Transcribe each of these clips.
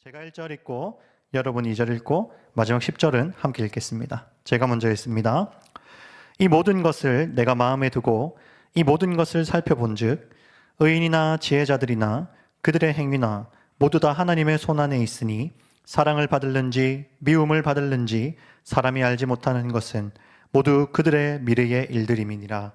제가 1절 읽고 여러분이 2절 읽고 마지막 10절은 함께 읽겠습니다. 제가 먼저 읽습니다. 이 모든 것을 내가 마음에 두고 이 모든 것을 살펴본즉 의인이나 지혜자들이나 그들의 행위나 모두 다 하나님의 손안에 있으니 사랑을 받을는지 미움을 받을는지 사람이 알지 못하는 것은 모두 그들의 미래의 일들임이니라.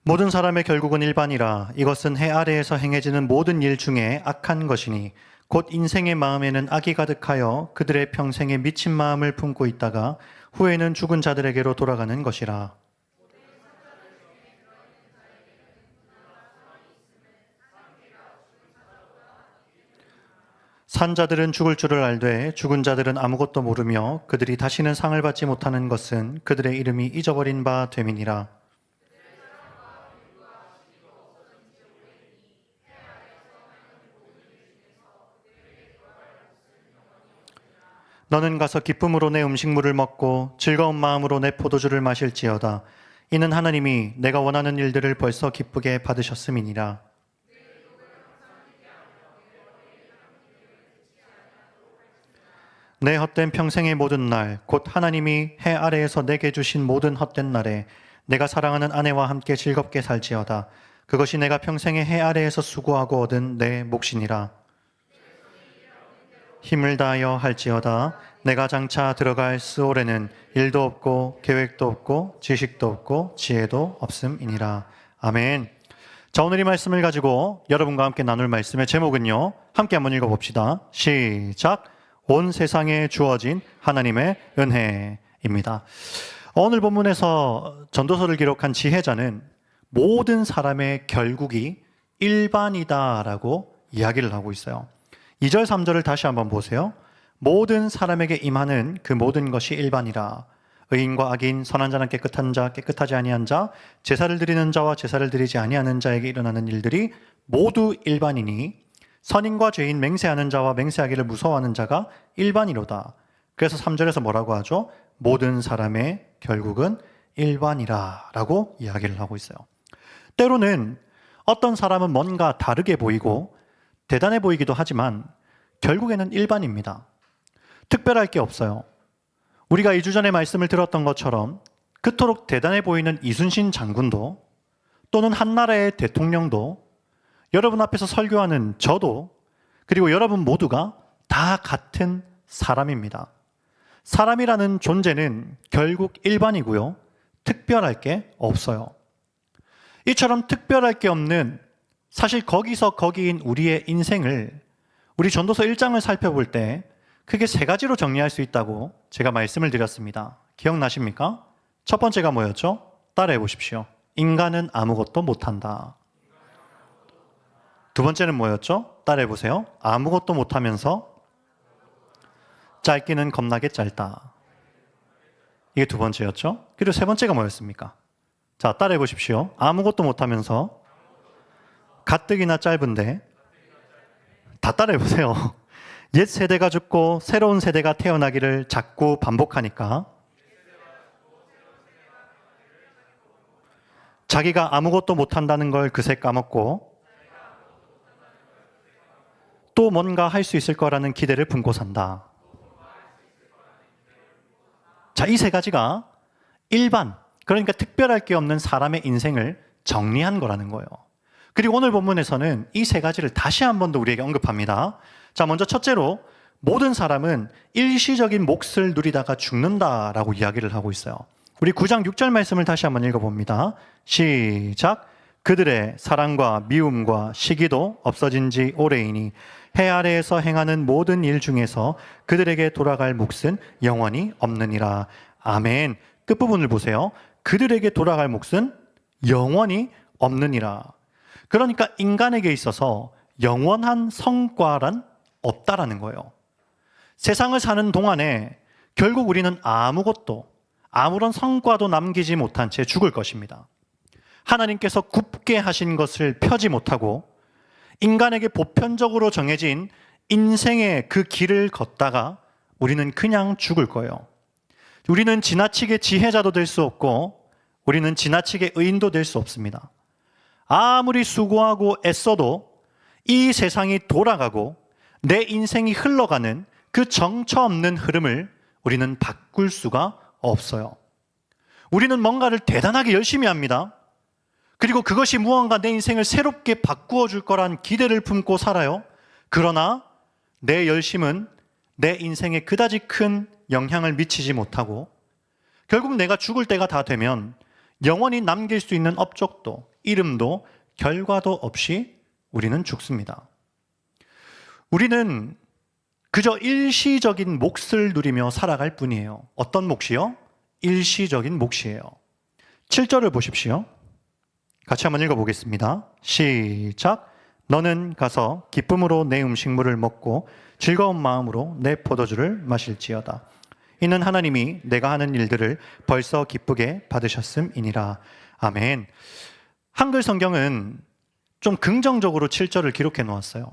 모든 사람의 결국은 일반이라. 이것은 해 아래에서 행해지는 모든 일 중에 악한 것이니 곧 인생의 마음에는 악이 가득하여 그들의 평생에 미친 마음을 품고 있다가 후에는 죽은 자들에게로 돌아가는 것이라. 산 자들은 죽을 줄을 알되 죽은 자들은 아무것도 모르며 그들이 다시는 상을 받지 못하는 것은 그들의 이름이 잊어버린 바 됨이니라. 너는 가서 기쁨으로 내 음식물을 먹고 즐거운 마음으로 내 포도주를 마실지어다. 이는 하나님이 내가 원하는 일들을 벌써 기쁘게 받으셨음이니라. 내 헛된 평생의 모든 날, 곧 하나님이 해 아래에서 내게 주신 모든 헛된 날에 내가 사랑하는 아내와 함께 즐겁게 살지어다. 그것이 내가 평생의 해 아래에서 수고하고 얻은 내 몫이니라. 힘을 다하여 할지어다. 내가 장차 들어갈 스올에는 일도 없고 계획도 없고 지식도 없고 지혜도 없음이니라. 아멘. 자, 오늘 이 말씀을 가지고 여러분과 함께 나눌 말씀의 제목은요, 함께 한번 읽어봅시다. 시작. 온 세상에 주어진 하나님의 은혜입니다. 오늘 본문에서 전도서를 기록한 지혜자는 모든 사람의 결국이 일반이다라고 이야기를 하고 있어요. 2절, 3절을 다시 한번 보세요. 모든 사람에게 임하는 그 모든 것이 일반이라. 의인과 악인, 선한 자나 깨끗한 자, 깨끗하지 아니한 자, 제사를 드리는 자와 제사를 드리지 아니하는 자에게 일어나는 일들이 모두 일반이니 선인과 죄인, 맹세하는 자와 맹세하기를 무서워하는 자가 일반이로다. 그래서 3절에서 뭐라고 하죠? 모든 사람의 결국은 일반이라 라고 이야기를 하고 있어요. 때로는 어떤 사람은 뭔가 다르게 보이고 대단해 보이기도 하지만 결국에는 일반입니다. 특별할 게 없어요. 우리가 2주 전에 말씀을 들었던 것처럼 그토록 대단해 보이는 이순신 장군도 또는 한나라의 대통령도 여러분 앞에서 설교하는 저도 그리고 여러분 모두가 다 같은 사람입니다. 사람이라는 존재는 결국 일반이고요. 특별할 게 없어요. 이처럼 특별할 게 없는 사실 거기서 거기인 우리의 인생을 우리 전도서 1장을 살펴볼 때 크게 세 가지로 정리할 수 있다고 제가 말씀을 드렸습니다. 기억나십니까? 첫 번째가 뭐였죠? 따라해 보십시오. 인간은 아무것도 못한다. 두 번째는 뭐였죠? 따라해 보세요. 아무것도 못하면서 짧기는 겁나게 짧다. 이게 두 번째였죠? 그리고 세 번째가 뭐였습니까? 자, 따라해 보십시오. 아무것도 못하면서 가뜩이나 짧은데, 다 따라해 보세요. 옛 세대가 죽고 새로운 세대가 태어나기를 자꾸 반복하니까 자기가 아무것도 못한다는 걸 그새 까먹고 또 뭔가 할 수 있을 거라는 기대를 품고 산다. 자, 이 세 가지가 일반, 그러니까 특별할 게 없는 사람의 인생을 정리한 거라는 거예요. 그리고 오늘 본문에서는 이 세 가지를 다시 한 번 더 우리에게 언급합니다. 자, 먼저 첫째로 모든 사람은 일시적인 몫을 누리다가 죽는다라고 이야기를 하고 있어요. 우리 9장 6절 말씀을 다시 한번 읽어봅니다. 시작. 그들의 사랑과 미움과 시기도 없어진 지 오래이니 해 아래에서 행하는 모든 일 중에서 그들에게 돌아갈 몫은 영원히 없느니라. 아멘. 끝부분을 보세요. 그들에게 돌아갈 몫은 영원히 없느니라. 그러니까 인간에게 있어서 영원한 성과란 없다라는 거예요. 세상을 사는 동안에 결국 우리는 아무것도, 아무런 성과도 남기지 못한 채 죽을 것입니다. 하나님께서 굽게 하신 것을 펴지 못하고 인간에게 보편적으로 정해진 인생의 그 길을 걷다가 우리는 그냥 죽을 거예요. 우리는 지나치게 지혜자도 될 수 없고 우리는 지나치게 의인도 될 수 없습니다. 아무리 수고하고 애써도 이 세상이 돌아가고 내 인생이 흘러가는 그 정처 없는 흐름을 우리는 바꿀 수가 없어요. 우리는 뭔가를 대단하게 열심히 합니다. 그리고 그것이 무언가 내 인생을 새롭게 바꾸어 줄 거란 기대를 품고 살아요. 그러나 내 열심은 내 인생에 그다지 큰 영향을 미치지 못하고 결국 내가 죽을 때가 다 되면 영원히 남길 수 있는 업적도 이름도 결과도 없이 우리는 죽습니다. 우리는 그저 일시적인 몫을 누리며 살아갈 뿐이에요. 어떤 몫이요? 일시적인 몫이에요. 7절을 보십시오. 같이 한번 읽어보겠습니다. 시작. 너는 가서 기쁨으로 내 음식물을 먹고 즐거운 마음으로 내 포도주를 마실지어다. 이는 하나님이 내가 하는 일들을 벌써 기쁘게 받으셨음이니라. 아멘. 한글 성경은 좀 긍정적으로 7절을 기록해 놓았어요.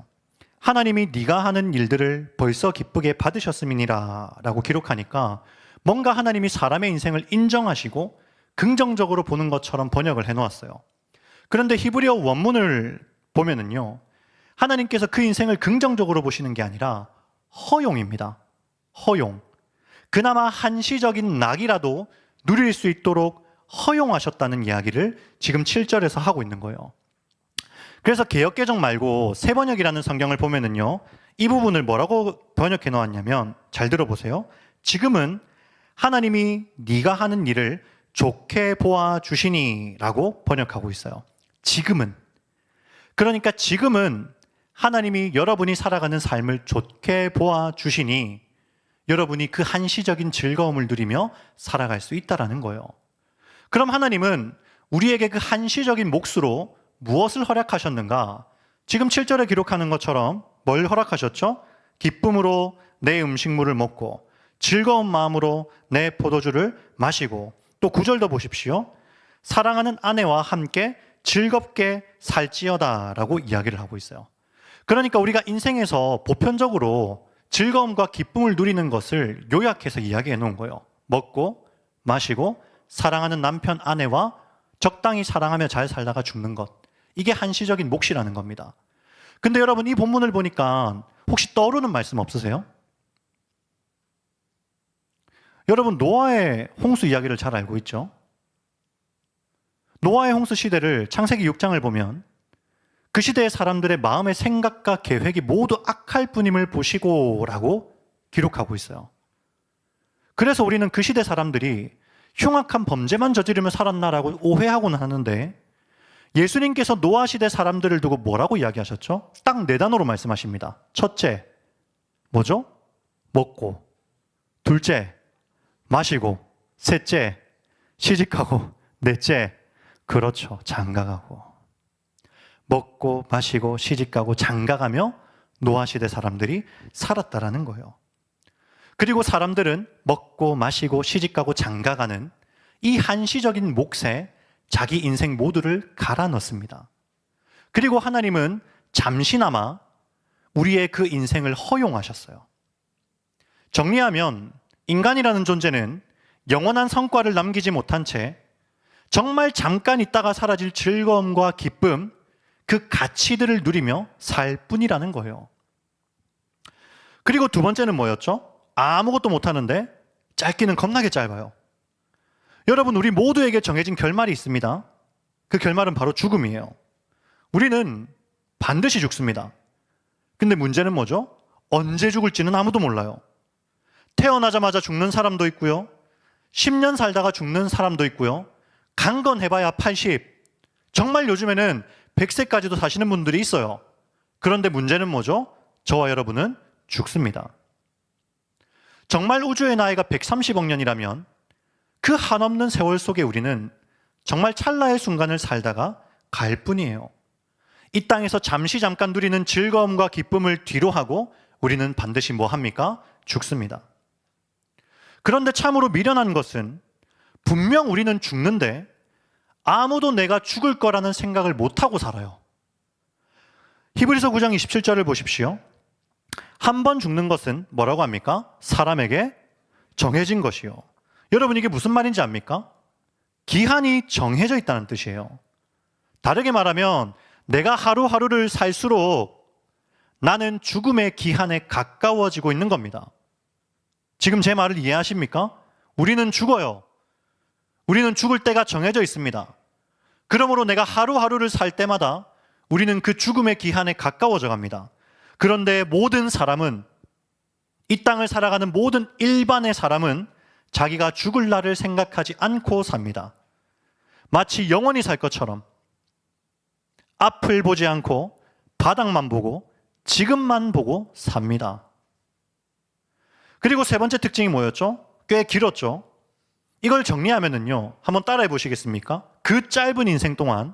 하나님이 네가 하는 일들을 벌써 기쁘게 받으셨음이니라 라고 기록하니까 뭔가 하나님이 사람의 인생을 인정하시고 긍정적으로 보는 것처럼 번역을 해 놓았어요. 그런데 히브리어 원문을 보면은요, 하나님께서 그 인생을 긍정적으로 보시는 게 아니라 허용입니다. 허용. 그나마 한시적인 낙이라도 누릴 수 있도록 허용하셨다는 이야기를 지금 7절에서 하고 있는 거예요. 그래서 개역개정 말고 새번역이라는 성경을 보면은요, 이 부분을 뭐라고 번역해 놓았냐면, 잘 들어보세요. 지금은 하나님이 네가 하는 일을 좋게 보아 주시니 라고 번역하고 있어요. 지금은. 그러니까 지금은 하나님이 여러분이 살아가는 삶을 좋게 보아 주시니 여러분이 그 한시적인 즐거움을 누리며 살아갈 수 있다라는 거예요. 그럼 하나님은 우리에게 그 한시적인 몫으로 무엇을 허락하셨는가? 지금 7절에 기록하는 것처럼 뭘 허락하셨죠? 기쁨으로 내 음식물을 먹고 즐거운 마음으로 내 포도주를 마시고, 또 9절도 보십시오. 사랑하는 아내와 함께 즐겁게 살지어다 라고 이야기를 하고 있어요. 그러니까 우리가 인생에서 보편적으로 즐거움과 기쁨을 누리는 것을 요약해서 이야기해 놓은 거예요. 먹고 마시고 사랑하는 남편 아내와 적당히 사랑하며 잘 살다가 죽는 것, 이게 한시적인 몫이라는 겁니다. 근데 여러분, 이 본문을 보니까 혹시 떠오르는 말씀 없으세요? 여러분, 노아의 홍수 이야기를 잘 알고 있죠? 노아의 홍수 시대를 창세기 6장을 보면 그 시대의 사람들의 마음의 생각과 계획이 모두 악할 뿐임을 보시고 라고 기록하고 있어요. 그래서 우리는 그 시대 사람들이 흉악한 범죄만 저지르며 살았나라고 오해하고는 하는데, 예수님께서 노아 시대 사람들을 두고 뭐라고 이야기하셨죠? 딱 4단어로 말씀하십니다. 첫째, 뭐죠? 먹고. 둘째, 마시고. 셋째, 시집가고. 넷째, 그렇죠, 장가가고. 먹고 마시고 시집가고 장가가며 노아 시대 사람들이 살았다라는 거예요. 그리고 사람들은 먹고 마시고 시집가고 장가가는 이 한시적인 몫에 자기 인생 모두를 갈아 넣습니다. 그리고 하나님은 잠시나마 우리의 그 인생을 허용하셨어요. 정리하면 인간이라는 존재는 영원한 성과를 남기지 못한 채 정말 잠깐 있다가 사라질 즐거움과 기쁨, 그 가치들을 누리며 살 뿐이라는 거예요. 그리고 두 번째는 뭐였죠? 아무것도 못하는데 짧기는 겁나게 짧아요. 여러분, 우리 모두에게 정해진 결말이 있습니다. 그 결말은 바로 죽음이에요. 우리는 반드시 죽습니다. 근데 문제는 뭐죠? 언제 죽을지는 아무도 몰라요. 태어나자마자 죽는 사람도 있고요, 10년 살다가 죽는 사람도 있고요, 강건해봐야 80, 정말 요즘에는 100세까지도 사시는 분들이 있어요. 그런데 문제는 뭐죠? 저와 여러분은 죽습니다. 정말 우주의 나이가 130억 년이라면 그 한없는 세월 속에 우리는 정말 찰나의 순간을 살다가 갈 뿐이에요. 이 땅에서 잠깐 누리는 즐거움과 기쁨을 뒤로 하고 우리는 반드시 뭐 합니까? 죽습니다. 그런데 참으로 미련한 것은 분명 우리는 죽는데 아무도 내가 죽을 거라는 생각을 못하고 살아요. 히브리서 9장 27절을 보십시오. 한 번 죽는 것은 뭐라고 합니까? 사람에게 정해진 것이요. 여러분, 이게 무슨 말인지 압니까? 기한이 정해져 있다는 뜻이에요. 다르게 말하면 내가 하루하루를 살수록 나는 죽음의 기한에 가까워지고 있는 겁니다. 지금 제 말을 이해하십니까? 우리는 죽어요. 우리는 죽을 때가 정해져 있습니다. 그러므로 내가 하루하루를 살 때마다 우리는 그 죽음의 기한에 가까워져 갑니다. 그런데 모든 사람은, 이 땅을 살아가는 모든 일반의 사람은 자기가 죽을 날을 생각하지 않고 삽니다. 마치 영원히 살 것처럼 앞을 보지 않고 바닥만 보고 지금만 보고 삽니다. 그리고 세 번째 특징이 뭐였죠? 꽤 길었죠? 이걸 정리하면은요, 한번 따라해 보시겠습니까? 그 짧은 인생 동안,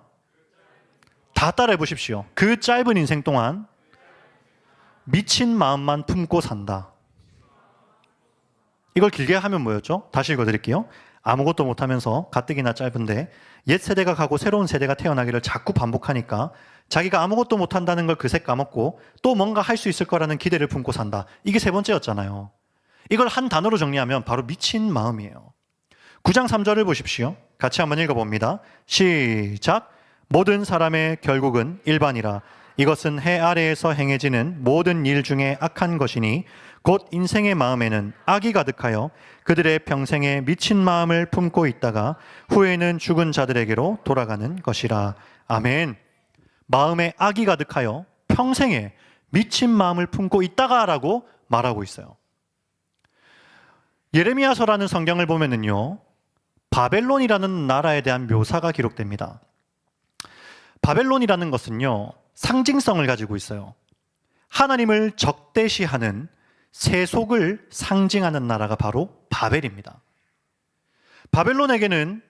다 따라해 보십시오. 그 짧은 인생 동안 미친 마음만 품고 산다. 이걸 길게 하면 뭐였죠? 다시 읽어드릴게요. 아무것도 못하면서 가뜩이나 짧은데 옛 세대가 가고 새로운 세대가 태어나기를 자꾸 반복하니까 자기가 아무것도 못한다는 걸 그새 까먹고 또 뭔가 할 수 있을 거라는 기대를 품고 산다. 이게 세 번째였잖아요. 이걸 한 단어로 정리하면 바로 미친 마음이에요. 9장 3절을 보십시오. 같이 한번 읽어봅니다. 시작. 모든 사람의 결국은 일반이라. 이것은 해 아래에서 행해지는 모든 일 중에 악한 것이니 곧 인생의 마음에는 악이 가득하여 그들의 평생에 미친 마음을 품고 있다가 후에는 죽은 자들에게로 돌아가는 것이라. 아멘. 마음에 악이 가득하여 평생에 미친 마음을 품고 있다가라고 말하고 있어요. 예레미야서라는 성경을 보면은요, 바벨론이라는 나라에 대한 묘사가 기록됩니다. 바벨론이라는 것은요, 상징성을 가지고 있어요. 하나님을 적대시하는 세속을 상징하는 나라가 바로 바벨입니다. 바벨론에게는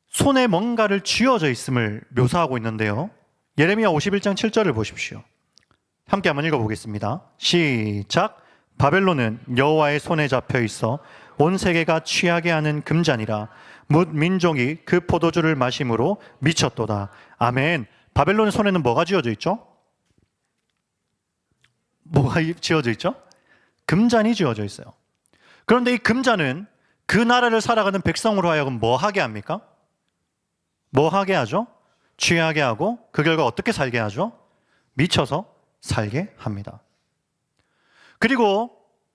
손에 뭔가를 쥐어져 있음을 묘사하고 있는데요. 예레미야 51장 7절을 보십시오. 함께 한번 읽어보겠습니다. 시작. 바벨론은 여호와의 손에 잡혀 있어 온 세계가 취하게 하는 금잔이라. 뭇 민족이 그 포도주를 마심으로 미쳤도다. 아멘. 바벨론의 손에는 뭐가 쥐어져 있죠? 뭐가 쥐어져 있죠? 금잔이 쥐어져 있어요. 그런데 이 금잔은 그 나라를 살아가는 백성으로 하여금 뭐 하게 합니까? 뭐 하게 하죠? 취하게 하고 그 결과 어떻게 살게 하죠? 미쳐서 살게 합니다. 그리고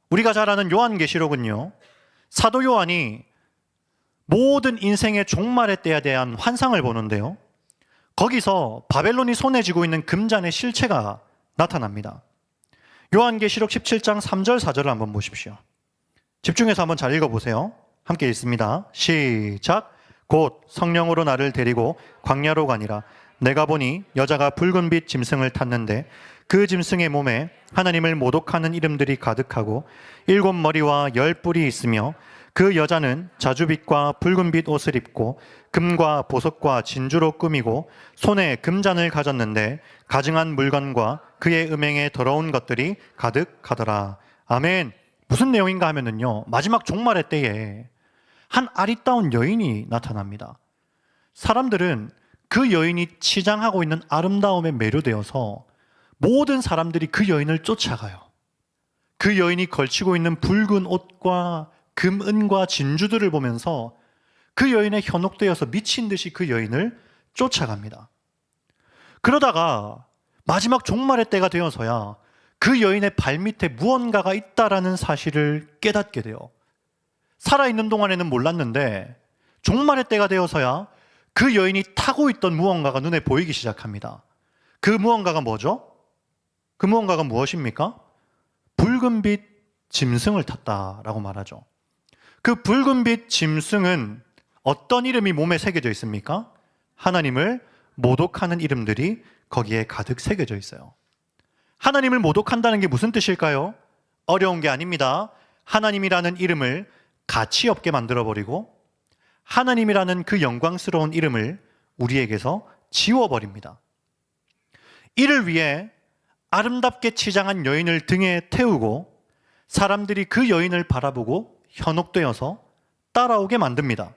우리가 잘 아는 요한계시록은요, 사도 요한이 모든 인생의 종말의 때에 대한 환상을 보는데요, 거기서 바벨론이 손에 쥐고 있는 금잔의 실체가 나타납니다. 요한계시록 17장 3절 4절을 한번 보십시오. 집중해서 한번 잘 읽어보세요. 함께 읽습니다. 시작. 곧 성령으로 나를 데리고 광야로 가니라. 내가 보니 여자가 붉은 빛 짐승을 탔는데 그 짐승의 몸에 하나님을 모독하는 이름들이 가득하고 7 머리와 10 뿔이 있으며 그 여자는 자주빛과 붉은빛 옷을 입고 금과 보석과 진주로 꾸미고 손에 금잔을 가졌는데 가증한 물건과 그의 음행에 더러운 것들이 가득하더라. 아멘. 무슨 내용인가 하면은요, 마지막 종말의 때에 한 아리따운 여인이 나타납니다. 사람들은 그 여인이 치장하고 있는 아름다움에 매료되어서 모든 사람들이 그 여인을 쫓아가요. 그 여인이 걸치고 있는 붉은 옷과 금, 은과 진주들을 보면서 그 여인에 현혹되어서 미친 듯이 그 여인을 쫓아갑니다. 그러다가 마지막 종말의 때가 되어서야 그 여인의 발밑에 무언가가 있다라는 사실을 깨닫게 돼요. 살아있는 동안에는 몰랐는데 종말의 때가 되어서야 그 여인이 타고 있던 무언가가 눈에 보이기 시작합니다. 그 무언가가 뭐죠? 그 무언가가 무엇입니까? 붉은빛 짐승을 탔다라고 말하죠. 그 붉은빛 짐승은 어떤 이름이 몸에 새겨져 있습니까? 하나님을 모독하는 이름들이 거기에 가득 새겨져 있어요. 하나님을 모독한다는 게 무슨 뜻일까요? 어려운 게 아닙니다. 하나님이라는 이름을 가치 없게 만들어버리고 하나님이라는 그 영광스러운 이름을 우리에게서 지워버립니다. 이를 위해 아름답게 치장한 여인을 등에 태우고 사람들이 그 여인을 바라보고 현혹되어서 따라오게 만듭니다.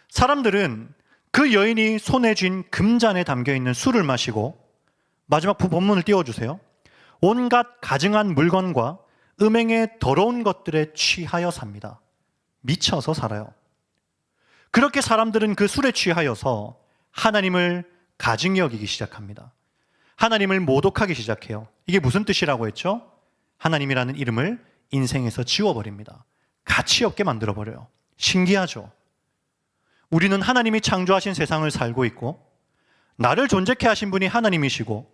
사람들은 그 여인이 손에 쥔 금잔에 담겨있는 술을 마시고 마지막 본문을 띄워주세요. 온갖 가증한 물건과 음행의 더러운 것들에 취하여 삽니다. 미쳐서 살아요. 그렇게 사람들은 그 술에 취하여서 하나님을 가증히 여기기 시작합니다. 하나님을 모독하기 시작해요. 이게 무슨 뜻이라고 했죠? 하나님이라는 이름을 인생에서 지워버립니다. 가치 없게 만들어버려요. 신기하죠? 우리는 하나님이 창조하신 세상을 살고 있고 나를 존재케 하신 분이 하나님이시고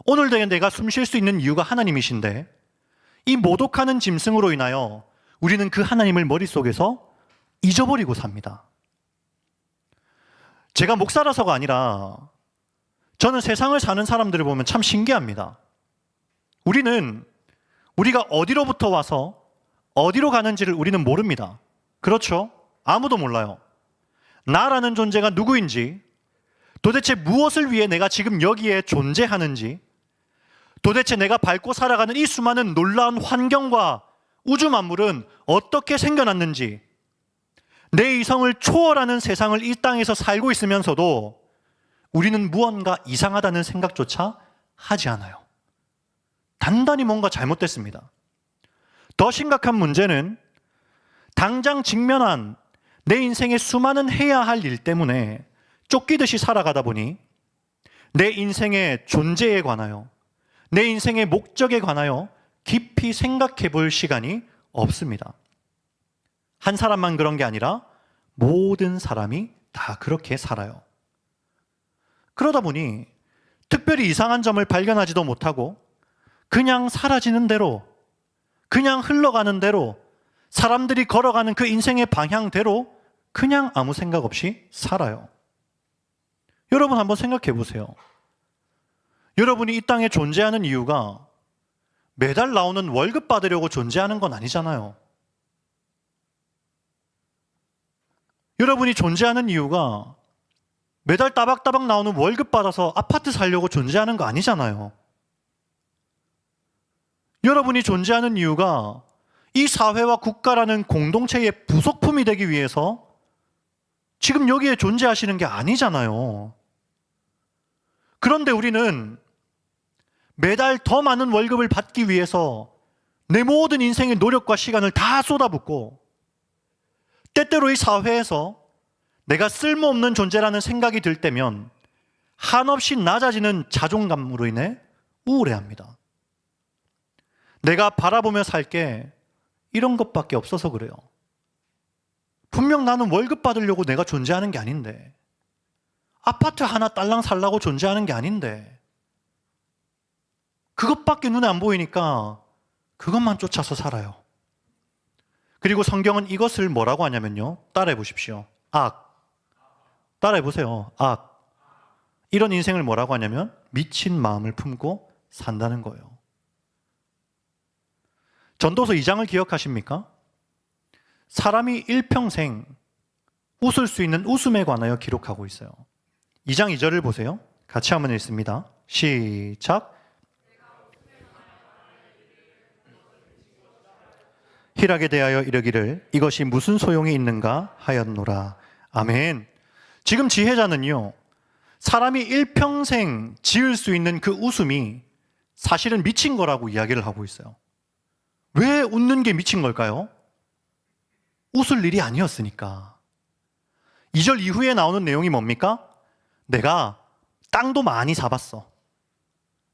오늘도 내가 숨 쉴 수 있는 이유가 하나님이신데 이 모독하는 짐승으로 인하여 우리는 그 하나님을 머릿속에서 잊어버리고 삽니다. 제가 목사라서가 아니라 저는 세상을 사는 사람들을 보면 참 신기합니다. 우리가 어디로부터 와서 어디로 가는지를 우리는 모릅니다. 그렇죠? 아무도 몰라요. 나라는 존재가 누구인지, 도대체 무엇을 위해 내가 지금 여기에 존재하는지, 도대체 내가 밟고 살아가는 이 수많은 놀라운 환경과 우주 만물은 어떻게 생겨났는지, 내 이성을 초월하는 세상을 이 땅에서 살고 있으면서도 우리는 무언가 이상하다는 생각조차 하지 않아요. 단단히 뭔가 잘못됐습니다. 더 심각한 문제는 당장 직면한 내 인생의 수많은 해야 할 일 때문에 쫓기듯이 살아가다 보니 내 인생의 존재에 관하여, 내 인생의 목적에 관하여 깊이 생각해 볼 시간이 없습니다. 한 사람만 그런 게 아니라 모든 사람이 다 그렇게 살아요. 그러다 보니 특별히 이상한 점을 발견하지도 못하고 그냥 사라지는 대로, 그냥 흘러가는 대로, 사람들이 걸어가는 그 인생의 방향대로 그냥 아무 생각 없이 살아요. 여러분 한번 생각해 보세요. 여러분이 이 땅에 존재하는 이유가 매달 나오는 월급 받으려고 존재하는 건 아니잖아요. 여러분이 존재하는 이유가 매달 따박따박 나오는 월급 받아서 아파트 살려고 존재하는 거 아니잖아요. 여러분이 존재하는 이유가 이 사회와 국가라는 공동체의 부속품이 되기 위해서 지금 여기에 존재하시는 게 아니잖아요. 그런데 우리는 매달 더 많은 월급을 받기 위해서 내 모든 인생의 노력과 시간을 다 쏟아붓고 때때로 이 사회에서 내가 쓸모없는 존재라는 생각이 들 때면 한없이 낮아지는 자존감으로 인해 우울해합니다. 내가 바라보며 살 게 이런 것밖에 없어서 그래요. 분명 나는 월급 받으려고 내가 존재하는 게 아닌데, 아파트 하나 딸랑 살라고 존재하는 게 아닌데, 그것밖에 눈에 안 보이니까 그것만 쫓아서 살아요. 그리고 성경은 이것을 뭐라고 하냐면요, 따라해 보십시오. 악. 따라해 보세요. 악. 이런 인생을 뭐라고 하냐면 미친 마음을 품고 산다는 거예요. 전도서 2장을 기억하십니까? 사람이 일평생 웃을 수 있는 웃음에 관하여 기록하고 있어요. 2장 2절을 보세요. 같이 한번 읽습니다. 시작. 희락에 대하여 이르기를 이것이 무슨 소용이 있는가 하였노라. 아멘. 지금 지혜자는요, 사람이 일평생 지을 수 있는 그 웃음이 사실은 미친 거라고 이야기를 하고 있어요. 왜 웃는 게 미친 걸까요? 웃을 일이 아니었으니까. 2절 이후에 나오는 내용이 뭡니까? 내가 땅도 많이 사봤어.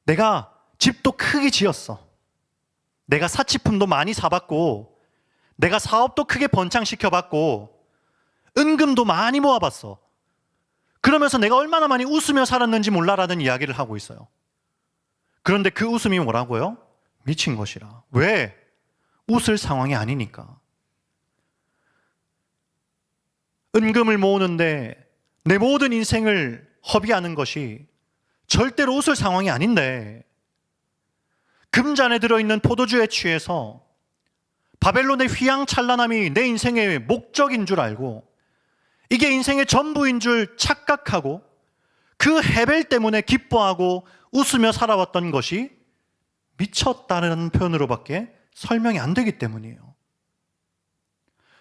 내가 집도 크게 지었어. 내가 사치품도 많이 사봤고, 내가 사업도 크게 번창시켜봤고, 은금도 많이 모아봤어. 그러면서 내가 얼마나 많이 웃으며 살았는지 몰라라는 이야기를 하고 있어요. 그런데 그 웃음이 뭐라고요? 미친 것이라. 왜? 웃을 상황이 아니니까. 은금을 모으는데 내 모든 인생을 허비하는 것이 절대로 웃을 상황이 아닌데, 금잔에 들어있는 포도주에 취해서 바벨론의 휘황찬란함이 내 인생의 목적인 줄 알고 이게 인생의 전부인 줄 착각하고 그 헤벨 때문에 기뻐하고 웃으며 살아왔던 것이 미쳤다는 표현으로밖에 설명이 안 되기 때문이에요.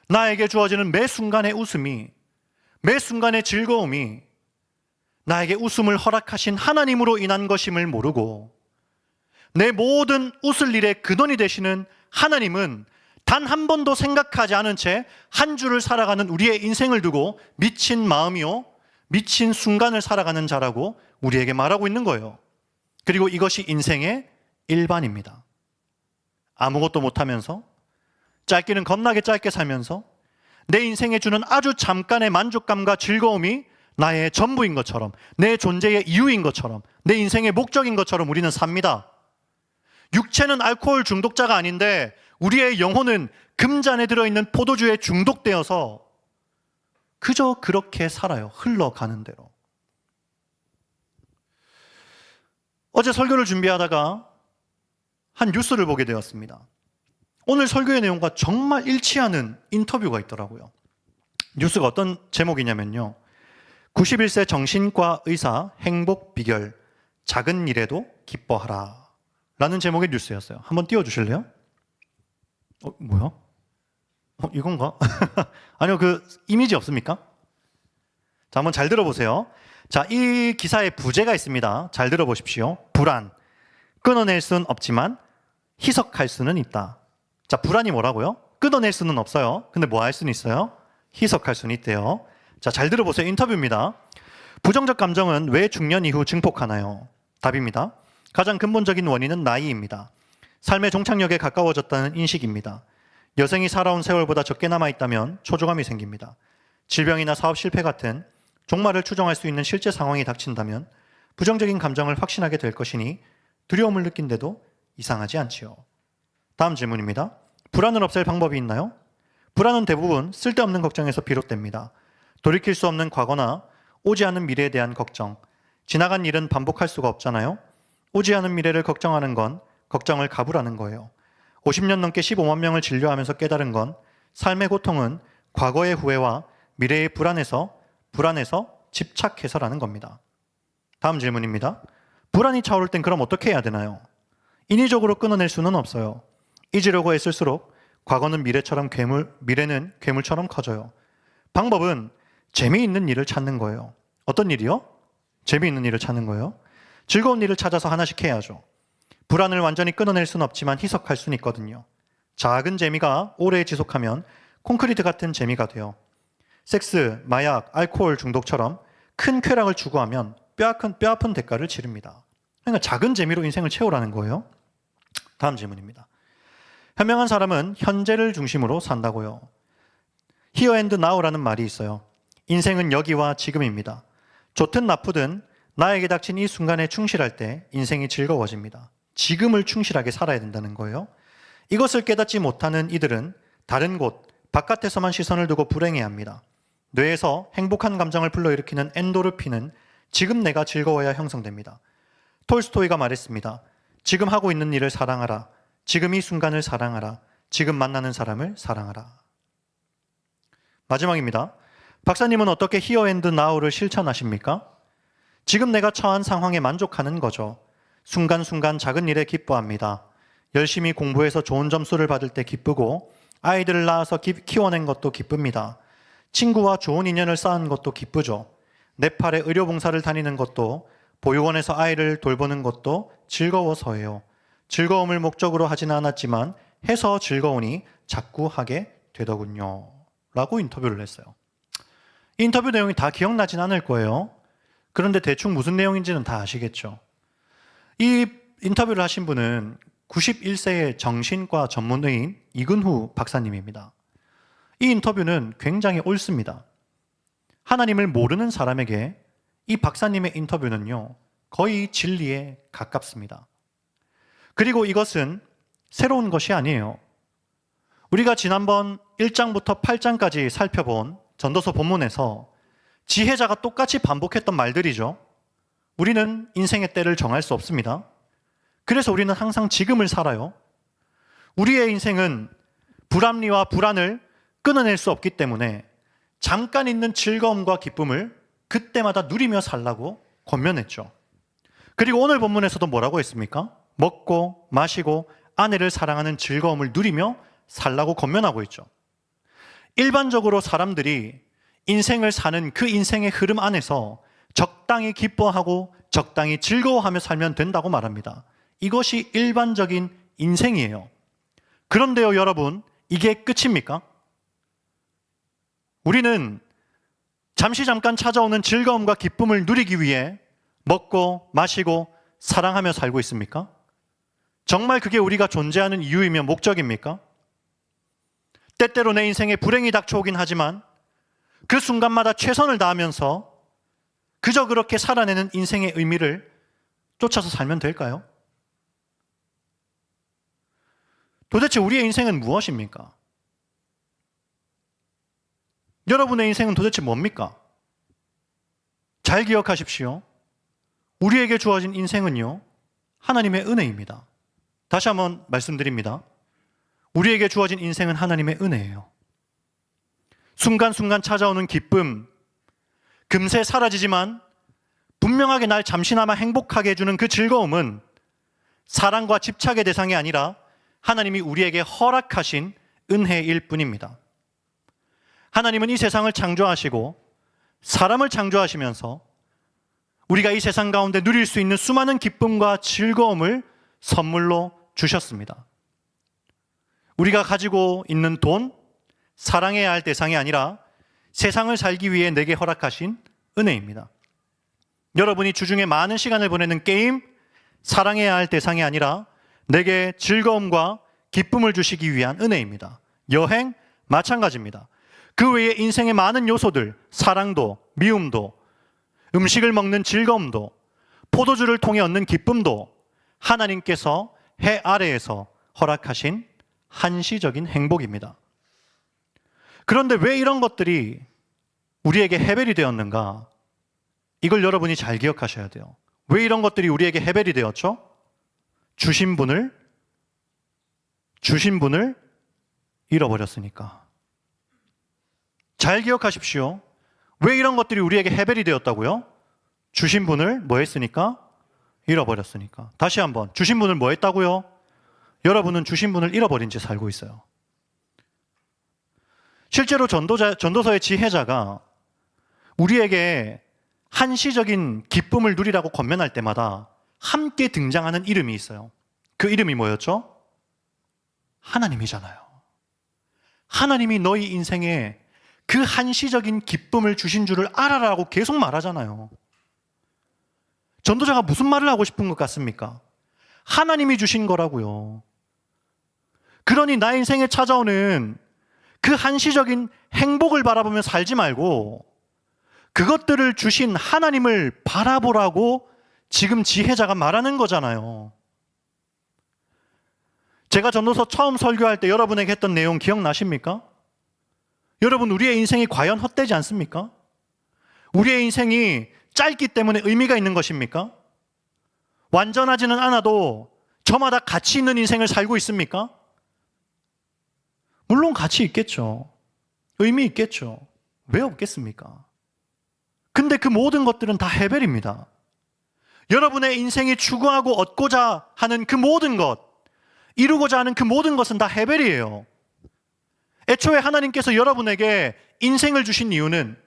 나에게 주어지는 매 순간의 웃음이, 매 순간의 즐거움이 나에게 웃음을 허락하신 하나님으로 인한 것임을 모르고 내 모든 웃을 일의 근원이 되시는 하나님은 단 한 번도 생각하지 않은 채 한 주를 살아가는 우리의 인생을 두고 미친 마음이요, 미친 순간을 살아가는 자라고 우리에게 말하고 있는 거예요. 그리고 이것이 인생의 일반입니다. 아무것도 못하면서, 짧게는 겁나게 짧게 살면서 내 인생에 주는 아주 잠깐의 만족감과 즐거움이 나의 전부인 것처럼, 내 존재의 이유인 것처럼, 내 인생의 목적인 것처럼 우리는 삽니다. 육체는 알코올 중독자가 아닌데 우리의 영혼은 금잔에 들어있는 포도주에 중독되어서 그저 그렇게 살아요. 흘러가는 대로. 어제 설교를 준비하다가 한 뉴스를 보게 되었습니다. 오늘 설교의 내용과 정말 일치하는 인터뷰가 있더라고요. 뉴스가 어떤 제목이냐면요, 91세 정신과 의사 행복 비결, 작은 일에도 기뻐하라 라는 제목의 뉴스였어요. 한번 띄워주실래요? 뭐야? 이건가? 아니요, 그 이미지 없습니까? 자, 한번 잘 들어보세요. 자, 이 기사에 부제가 있습니다. 잘 들어보십시오. 불안. 끊어낼 수는 없지만 희석할 수는 있다. 자, 불안이 뭐라고요? 끊어낼 수는 없어요. 근데 뭐 할 수는 있어요? 희석할 수는 있대요. 자, 잘 들어보세요. 인터뷰입니다. 부정적 감정은 왜 중년 이후 증폭하나요? 답입니다. 가장 근본적인 원인은 나이입니다. 삶의 종착역에 가까워졌다는 인식입니다. 여생이 살아온 세월보다 적게 남아있다면 초조감이 생깁니다. 질병이나 사업 실패 같은 종말을 추정할 수 있는 실제 상황이 닥친다면 부정적인 감정을 확신하게 될 것이니 두려움을 느낀데도 이상하지 않지요. 다음 질문입니다. 불안을 없앨 방법이 있나요? 불안은 대부분 쓸데없는 걱정에서 비롯됩니다. 돌이킬 수 없는 과거나 오지 않은 미래에 대한 걱정, 지나간 일은 반복할 수가 없잖아요. 오지 않은 미래를 걱정하는 건 걱정을 가부라는 거예요. 50년 넘게 15만 명을 진료하면서 깨달은 건 삶의 고통은 과거의 후회와 미래의 불안에서 집착해서라는 겁니다. 다음 질문입니다. 불안이 차오를 땐 그럼 어떻게 해야 되나요? 인위적으로 끊어낼 수는 없어요. 잊으려고 애쓸수록 과거는 미래는 괴물처럼 커져요. 방법은 재미있는 일을 찾는 거예요. 어떤 일이요? 재미있는 일을 찾는 거예요. 즐거운 일을 찾아서 하나씩 해야죠. 불안을 완전히 끊어낼 수는 없지만 희석할 수는 있거든요. 작은 재미가 오래 지속하면 콘크리트 같은 재미가 돼요. 섹스, 마약, 알코올 중독처럼 큰 쾌락을 추구하면 뼈아픈 대가를 치릅니다. 그러니까 작은 재미로 인생을 채우라는 거예요. 다음 질문입니다. 현명한 사람은 현재를 중심으로 산다고요. Here and Now라는 말이 있어요. 인생은 여기와 지금입니다. 좋든 나쁘든 나에게 닥친 이 순간에 충실할 때 인생이 즐거워집니다. 지금을 충실하게 살아야 된다는 거예요. 이것을 깨닫지 못하는 이들은 다른 곳, 바깥에서만 시선을 두고 불행해합니다. 뇌에서 행복한 감정을 불러일으키는 엔도르핀은 지금 내가 즐거워야 형성됩니다. 톨스토이가 말했습니다. 지금 하고 있는 일을 사랑하라. 지금 이 순간을 사랑하라. 지금 만나는 사람을 사랑하라. 마지막입니다. 박사님은 어떻게 Here and Now를 실천하십니까? 지금 내가 처한 상황에 만족하는 거죠. 순간순간 작은 일에 기뻐합니다. 열심히 공부해서 좋은 점수를 받을 때 기쁘고 아이들을 낳아서 키워낸 것도 기쁩니다. 친구와 좋은 인연을 쌓은 것도 기쁘죠. 네팔에 의료봉사를 다니는 것도 보육원에서 아이를 돌보는 것도 즐거워서예요. 즐거움을 목적으로 하지는 않았지만 해서 즐거우니 자꾸 하게 되더군요. 라고 인터뷰를 했어요. 이 인터뷰 내용이 다 기억나진 않을 거예요. 그런데 대충 무슨 내용인지는 다 아시겠죠. 이 인터뷰를 하신 분은 91세의 정신과 전문의인 이근후 박사님입니다. 이 인터뷰는 굉장히 옳습니다. 하나님을 모르는 사람에게 이 박사님의 인터뷰는요, 거의 진리에 가깝습니다. 그리고 이것은 새로운 것이 아니에요. 우리가 지난번 1장부터 8장까지 살펴본 전도서 본문에서 지혜자가 똑같이 반복했던 말들이죠. 우리는 인생의 때를 정할 수 없습니다. 그래서 우리는 항상 지금을 살아요. 우리의 인생은 불합리와 불안을 끊어낼 수 없기 때문에 잠깐 있는 즐거움과 기쁨을 그때마다 누리며 살라고 권면했죠. 그리고 오늘 본문에서도 뭐라고 했습니까? 먹고 마시고 아내를 사랑하는 즐거움을 누리며 살라고 권면하고 있죠. 일반적으로 사람들이 인생을 사는 그 인생의 흐름 안에서 적당히 기뻐하고 적당히 즐거워하며 살면 된다고 말합니다. 이것이 일반적인 인생이에요. 그런데요, 여러분, 이게 끝입니까? 우리는 잠시 잠깐 찾아오는 즐거움과 기쁨을 누리기 위해 먹고 마시고 사랑하며 살고 있습니까? 정말 그게 우리가 존재하는 이유이며 목적입니까? 때때로 내 인생에 불행이 닥쳐오긴 하지만 그 순간마다 최선을 다하면서 그저 그렇게 살아내는 인생의 의미를 쫓아서 살면 될까요? 도대체 우리의 인생은 무엇입니까? 여러분의 인생은 도대체 뭡니까? 잘 기억하십시오. 우리에게 주어진 인생은요, 하나님의 은혜입니다. 다시 한번 말씀드립니다. 우리에게 주어진 인생은 하나님의 은혜예요. 순간순간 찾아오는 기쁨, 금세 사라지지만 분명하게 날 잠시나마 행복하게 해주는 그 즐거움은 사랑과 집착의 대상이 아니라 하나님이 우리에게 허락하신 은혜일 뿐입니다. 하나님은 이 세상을 창조하시고 사람을 창조하시면서 우리가 이 세상 가운데 누릴 수 있는 수많은 기쁨과 즐거움을 선물로 주셨습니다. 우리가 가지고 있는 돈, 사랑해야 할 대상이 아니라 세상을 살기 위해 내게 허락하신 은혜입니다. 여러분이 주중에 많은 시간을 보내는 게임, 사랑해야 할 대상이 아니라 내게 즐거움과 기쁨을 주시기 위한 은혜입니다. 여행, 마찬가지입니다. 그 외에 인생의 많은 요소들, 사랑도, 미움도, 음식을 먹는 즐거움도, 포도주를 통해 얻는 기쁨도 하나님께서 해 아래에서 허락하신 한시적인 행복입니다. 그런데 왜 이런 것들이 우리에게 해벨이 되었는가? 이걸 여러분이 잘 기억하셔야 돼요. 왜 이런 것들이 우리에게 해벨이 되었죠? 주신 분을 잃어버렸으니까. 잘 기억하십시오. 왜 이런 것들이 우리에게 해벨이 되었다고요? 주신 분을 뭐 했으니까? 잃어버렸으니까. 다시 한번, 주신 분을 뭐 했다고요? 여러분은 주신 분을 잃어버린 채 살고 있어요. 실제로 전도서의 지혜자가 우리에게 한시적인 기쁨을 누리라고 권면할 때마다 함께 등장하는 이름이 있어요. 그 이름이 뭐였죠? 하나님이잖아요. 하나님이 너희 인생에 그 한시적인 기쁨을 주신 줄을 알아라고 계속 말하잖아요. 전도자가 무슨 말을 하고 싶은 것 같습니까? 하나님이 주신 거라고요. 그러니 나의 인생에 찾아오는 그 한시적인 행복을 바라보며 살지 말고 그것들을 주신 하나님을 바라보라고 지금 지혜자가 말하는 거잖아요. 제가 전도서 처음 설교할 때 여러분에게 했던 내용 기억나십니까? 여러분, 우리의 인생이 과연 헛되지 않습니까? 우리의 인생이 짧기 때문에 의미가 있는 것입니까? 완전하지는 않아도 저마다 가치 있는 인생을 살고 있습니까? 물론 가치 있겠죠. 의미 있겠죠. 왜 없겠습니까? 근데 그 모든 것들은 다 해벨입니다. 여러분의 인생이 추구하고 얻고자 하는 그 모든 것, 이루고자 하는 그 모든 것은 다 해벨이에요. 애초에 하나님께서 여러분에게 인생을 주신 이유는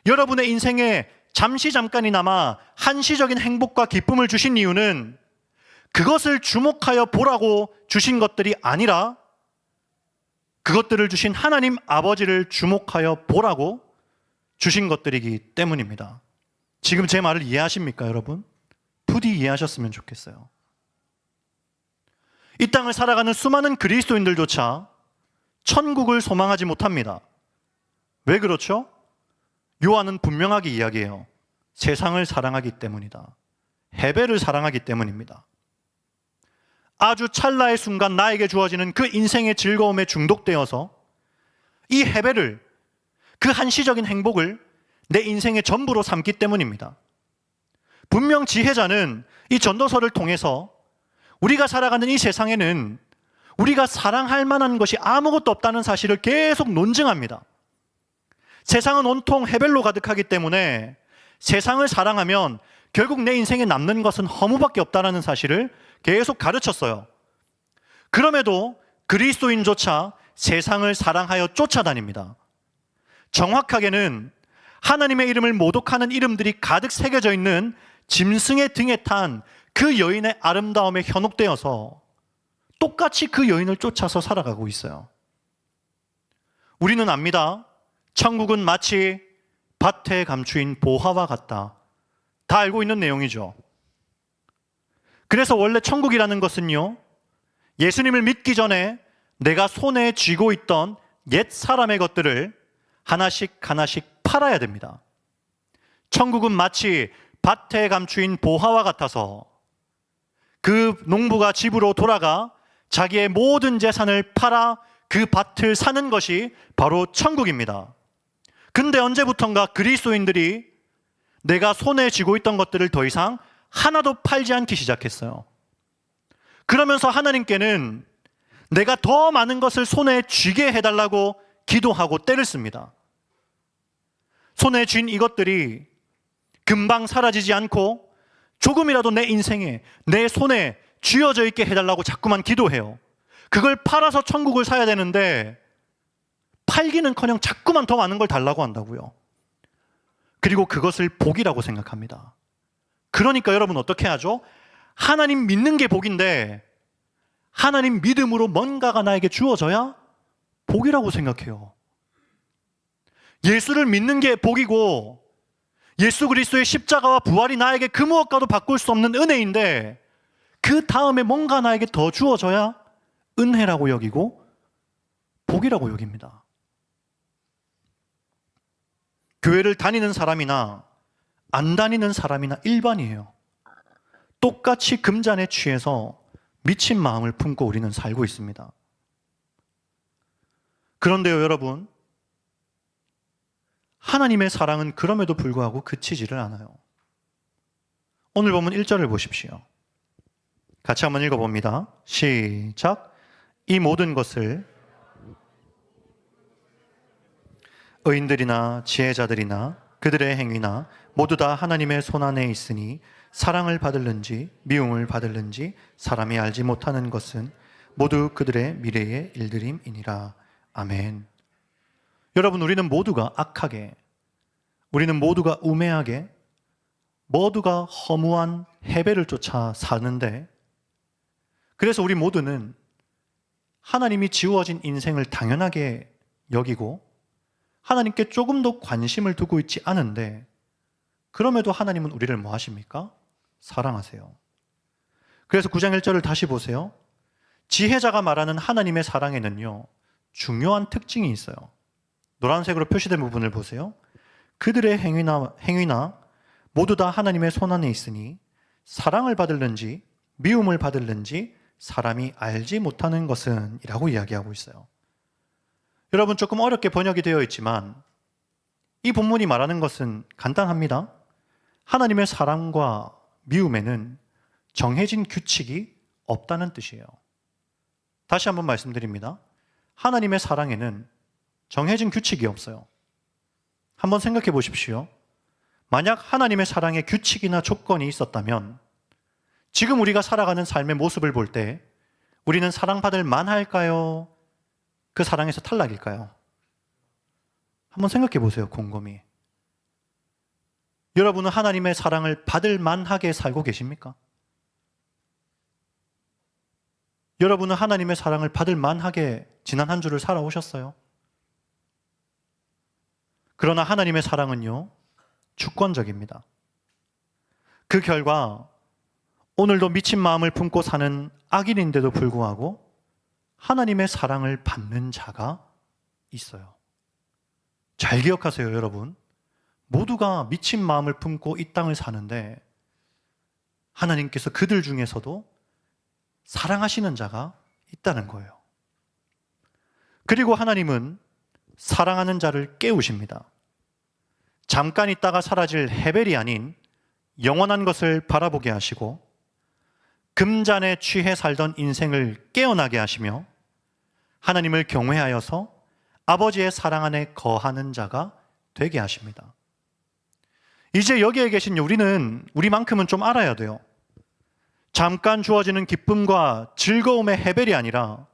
여러분의 인생에 잠깐이나마 한시적인 행복과 기쁨을 주신 이유는 그것을 주목하여 보라고 주신 것들이 아니라 그것들을 주신 하나님 아버지를 주목하여 보라고 주신 것들이기 때문입니다. 지금 제 말을 이해하십니까, 여러분? 부디 이해하셨으면 좋겠어요. 이 땅을 살아가는 수많은 그리스도인들조차 천국을 소망하지 못합니다. 왜 그렇죠? 요한은 분명하게 이야기해요. 세상을 사랑하기 때문이다. 해벨을 사랑하기 때문입니다. 아주 찰나의 순간 나에게 주어지는 그 인생의 즐거움에 중독되어서 이 해벨을, 그 한시적인 행복을 내 인생의 전부로 삼기 때문입니다. 분명 지혜자는 이 전도서를 통해서 우리가 살아가는 이 세상에는 우리가 사랑할 만한 것이 아무것도 없다는 사실을 계속 논증합니다. 세상은 온통 해벨로 가득하기 때문에 세상을 사랑하면 결국 내 인생에 남는 것은 허무밖에 없다는 사실을 계속 가르쳤어요. 그럼에도 그리스도인조차 세상을 사랑하여 쫓아다닙니다. 정확하게는 하나님의 이름을 모독하는 이름들이 가득 새겨져 있는 짐승의 등에 탄 그 여인의 아름다움에 현혹되어서 똑같이 그 여인을 쫓아서 살아가고 있어요. 우리는 압니다. 천국은 마치 밭에 감추인 보화와 같다. 다 알고 있는 내용이죠. 그래서 원래 천국이라는 것은요, 예수님을 믿기 전에 내가 손에 쥐고 있던 옛 사람의 것들을 하나씩 하나씩 팔아야 됩니다. 천국은 마치 밭에 감추인 보화와 같아서 그 농부가 집으로 돌아가 자기의 모든 재산을 팔아 그 밭을 사는 것이 바로 천국입니다. 근데 언제부턴가 그리스도인들이 내가 손에 쥐고 있던 것들을 더 이상 하나도 팔지 않기 시작했어요. 그러면서 하나님께는 내가 더 많은 것을 손에 쥐게 해달라고 기도하고 때를 씁니다. 손에 쥔 이것들이 금방 사라지지 않고 조금이라도 내 인생에, 내 손에 쥐어져 있게 해달라고 자꾸만 기도해요. 그걸 팔아서 천국을 사야 되는데 팔기는커녕 자꾸만 더 많은 걸 달라고 한다고요. 그리고 그것을 복이라고 생각합니다. 그러니까 여러분 어떻게 하죠? 하나님 믿는 게 복인데 하나님 믿음으로 뭔가가 나에게 주어져야 복이라고 생각해요. 예수를 믿는 게 복이고 예수 그리스도의 십자가와 부활이 나에게 그 무엇과도 바꿀 수 없는 은혜인데 그 다음에 뭔가 나에게 더 주어져야 은혜라고 여기고 복이라고 여깁니다. 교회를 다니는 사람이나 안 다니는 사람이나 일반이에요. 똑같이 금잔에 취해서 미친 마음을 품고 우리는 살고 있습니다. 그런데요, 여러분, 하나님의 사랑은 그럼에도 불구하고 그치지를 않아요. 오늘 본문 1절을 보십시오. 같이 한번 읽어봅니다. 시작. 이 모든 것을 의인들이나 지혜자들이나 그들의 행위나 모두 다 하나님의 손안에 있으니 사랑을 받을는지 미움을 받을는지 사람이 알지 못하는 것은 모두 그들의 미래의 일들임이니라. 아멘. 여러분, 우리는 모두가 악하게, 우리는 모두가 우매하게, 모두가 허무한 해배를 쫓아 사는데, 그래서 우리 모두는 하나님이 지우어진 인생을 당연하게 여기고 하나님께 조금 더 관심을 두고 있지 않은데, 그럼에도 하나님은 우리를 뭐 하십니까? 사랑하세요. 그래서 9장 1절을 다시 보세요. 지혜자가 말하는 하나님의 사랑에는요, 중요한 특징이 있어요. 노란색으로 표시된 부분을 보세요. 그들의 행위나 모두 다 하나님의 손안에 있으니 사랑을 받을는지 미움을 받을는지 사람이 알지 못하는 것은 이라고 이야기하고 있어요. 여러분, 조금 어렵게 번역이 되어 있지만 이 본문이 말하는 것은 간단합니다. 하나님의 사랑과 미움에는 정해진 규칙이 없다는 뜻이에요. 다시 한번 말씀드립니다. 하나님의 사랑에는 정해진 규칙이 없어요. 한번 생각해 보십시오. 만약 하나님의 사랑에 규칙이나 조건이 있었다면 지금 우리가 살아가는 삶의 모습을 볼 때 우리는 사랑받을 만할까요? 그 사랑에서 탈락일까요? 한번 생각해 보세요, 곰곰이. 여러분은 하나님의 사랑을 받을 만하게 살고 계십니까? 여러분은 하나님의 사랑을 받을 만하게 지난 한 주를 살아오셨어요? 그러나 하나님의 사랑은요, 주권적입니다. 그 결과 오늘도 미친 마음을 품고 사는 악인인데도 불구하고 하나님의 사랑을 받는 자가 있어요. 잘 기억하세요, 여러분. 모두가 미친 마음을 품고 이 땅을 사는데 하나님께서 그들 중에서도 사랑하시는 자가 있다는 거예요. 그리고 하나님은 사랑하는 자를 깨우십니다. 잠깐 있다가 사라질 헤벨이 아닌 영원한 것을 바라보게 하시고 금잔에 취해 살던 인생을 깨어나게 하시며 하나님을 경외하여서 아버지의 사랑 안에 거하는 자가 되게 하십니다. 이제 여기에 계신 우리만큼은 좀 알아야 돼요. 잠깐 주어지는 기쁨과 즐거움의 헤벨이 아니라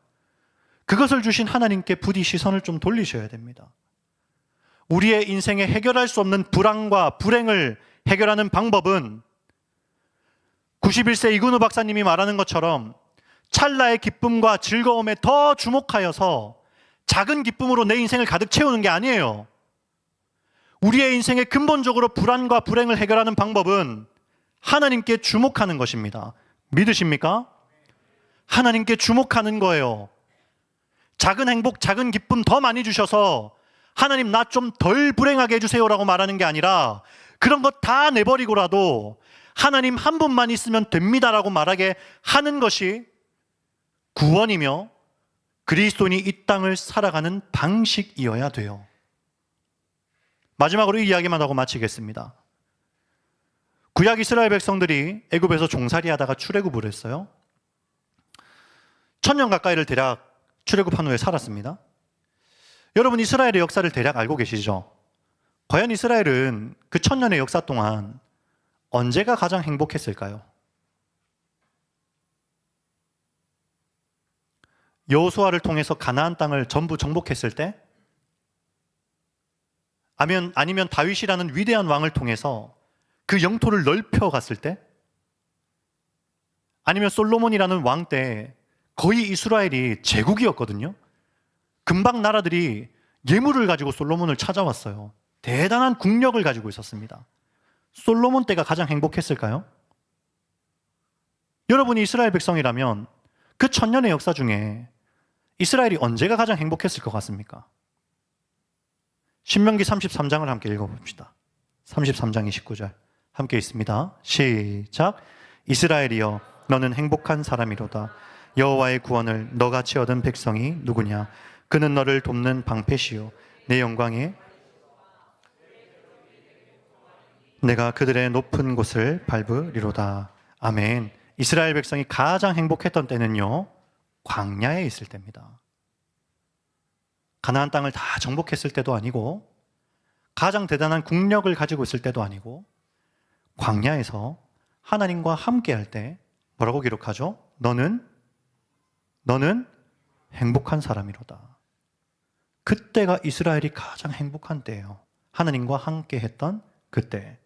그것을 주신 하나님께 부디 시선을 좀 돌리셔야 됩니다. 우리의 인생에 해결할 수 없는 불안과 불행을 해결하는 방법은 91세 이근우 박사님이 말하는 것처럼 찰나의 기쁨과 즐거움에 더 주목하여서 작은 기쁨으로 내 인생을 가득 채우는 게 아니에요. 우리의 인생에 근본적으로 불안과 불행을 해결하는 방법은 하나님께 주목하는 것입니다. 믿으십니까? 하나님께 주목하는 거예요. 작은 행복, 작은 기쁨 더 많이 주셔서 하나님 나 좀 덜 불행하게 해주세요라고 말하는 게 아니라 그런 것 다 내버리고라도 하나님 한 분만 있으면 됩니다라고 말하게 하는 것이 구원이며 그리스도인이 이 땅을 살아가는 방식이어야 돼요. 마지막으로 이 이야기만 하고 마치겠습니다. 구약 이스라엘 백성들이 애굽에서 종살이 하다가 출애굽을 했어요. 1000년 가까이를 대략 출애굽한 후에 살았습니다. 여러분 이스라엘의 역사를 대략 알고 계시죠? 과연 이스라엘은 그 1000년의 역사 동안 언제가 가장 행복했을까요? 여호수아를 통해서 가나안 땅을 전부 정복했을 때? 아니면 다윗이라는 위대한 왕을 통해서 그 영토를 넓혀 갔을 때? 아니면 솔로몬이라는 왕 때 거의 이스라엘이 제국이었거든요. 금방 나라들이 예물을 가지고 솔로몬을 찾아왔어요. 대단한 국력을 가지고 있었습니다. 솔로몬 때가 가장 행복했을까요? 여러분이 이스라엘 백성이라면 그 1000년의 역사 중에 이스라엘이 언제가 가장 행복했을 것 같습니까? 신명기 33장을 함께 읽어봅시다. 33장 29절 함께 있습니다. 시작. 이스라엘이여 너는 행복한 사람이로다. 여호와의 구원을 너같이 얻은 백성이 누구냐? 그는 너를 돕는 방패시요 내 영광에 내가 그들의 높은 곳을 밟으리로다. 아멘. 이스라엘 백성이 가장 행복했던 때는요, 광야에 있을 때입니다. 가나안 땅을 다 정복했을 때도 아니고 가장 대단한 국력을 가지고 있을 때도 아니고 광야에서 하나님과 함께할 때 뭐라고 기록하죠? 너는 행복한 사람이로다. 그때가 이스라엘이 가장 행복한 때예요. 하나님과 함께했던 그때.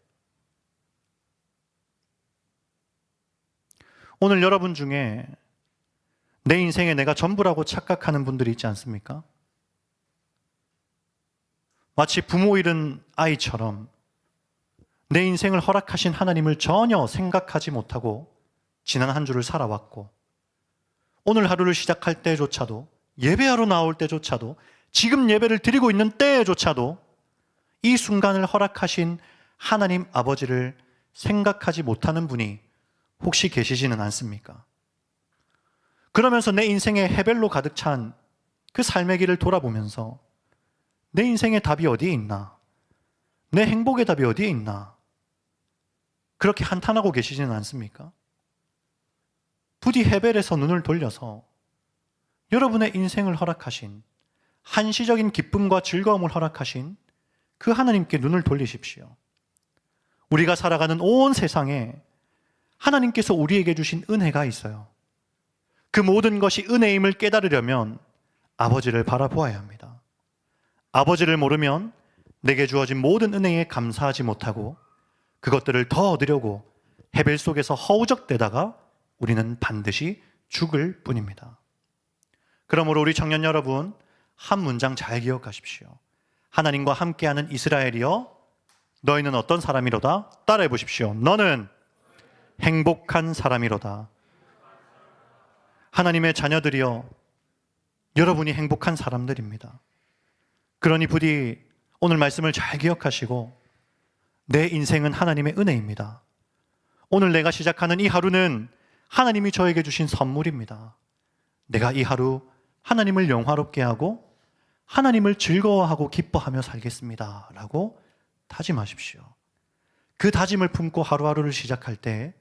오늘 여러분 중에 내 인생에 내가 전부라고 착각하는 분들이 있지 않습니까? 마치 부모 잃은 아이처럼 내 인생을 허락하신 하나님을 전혀 생각하지 못하고 지난 한 주를 살아왔고 오늘 하루를 시작할 때조차도 예배하러 나올 때조차도 지금 예배를 드리고 있는 때조차도 이 순간을 허락하신 하나님 아버지를 생각하지 못하는 분이 혹시 계시지는 않습니까? 그러면서 내 인생에 해별로 가득 찬 그 삶의 길을 돌아보면서 내 인생의 답이 어디에 있나? 내 행복의 답이 어디에 있나? 그렇게 한탄하고 계시지는 않습니까? 부디 해벨에서 눈을 돌려서 여러분의 인생을 허락하신 한시적인 기쁨과 즐거움을 허락하신 그 하나님께 눈을 돌리십시오. 우리가 살아가는 온 세상에 하나님께서 우리에게 주신 은혜가 있어요. 그 모든 것이 은혜임을 깨달으려면 아버지를 바라보아야 합니다. 아버지를 모르면 내게 주어진 모든 은혜에 감사하지 못하고 그것들을 더 얻으려고 해벨 속에서 허우적대다가 우리는 반드시 죽을 뿐입니다. 그러므로 우리 청년 여러분, 한 문장 잘 기억하십시오. 하나님과 함께하는 이스라엘이여 너희는 어떤 사람이로다? 따라해 보십시오. 너는 행복한 사람이로다. 하나님의 자녀들이여 여러분이 행복한 사람들입니다. 그러니 부디 오늘 말씀을 잘 기억하시고 내 인생은 하나님의 은혜입니다. 오늘 내가 시작하는 이 하루는 하나님이 저에게 주신 선물입니다. 내가 이 하루 하나님을 영화롭게 하고 하나님을 즐거워하고 기뻐하며 살겠습니다 라고 다짐하십시오. 그 다짐을 품고 하루하루를 시작할 때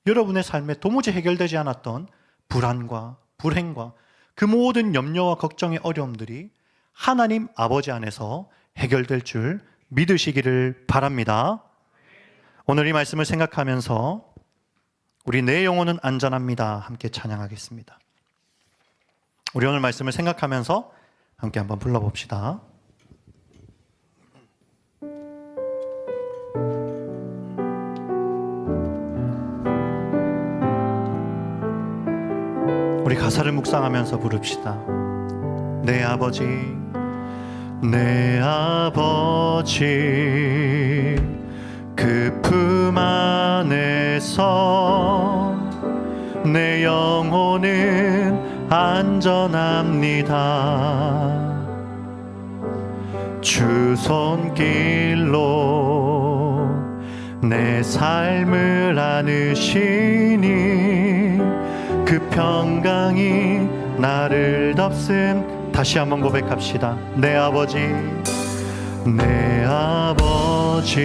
여러분의 삶에 도무지 해결되지 않았던 불안과 불행과 그 모든 염려와 걱정의 어려움들이 하나님 아버지 안에서 해결될 줄 믿으시기를 바랍니다. 오늘 이 말씀을 생각하면서 우리 내 영혼은 안전합니다 함께 찬양하겠습니다. 우리 오늘 말씀을 생각하면서 함께 한번 불러봅시다. 우리 가사를 묵상하면서 부릅시다. 내 아버지, 내 아버지, 그 품 안에서 내 영혼은 안전합니다. 주 손길로 내 삶을 안으시니 그 평강이 나를 덮음. 다시 한번 고백합시다. 내 아버지, 내 아버지,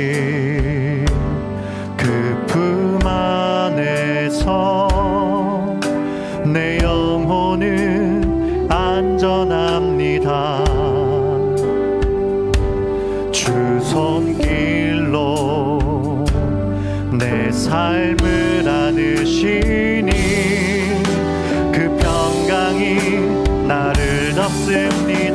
그 품 안에서 내 영혼은 안전합니다. 주 손길로 내 삶을 안으시니 그 평강이 나를 덮습니다.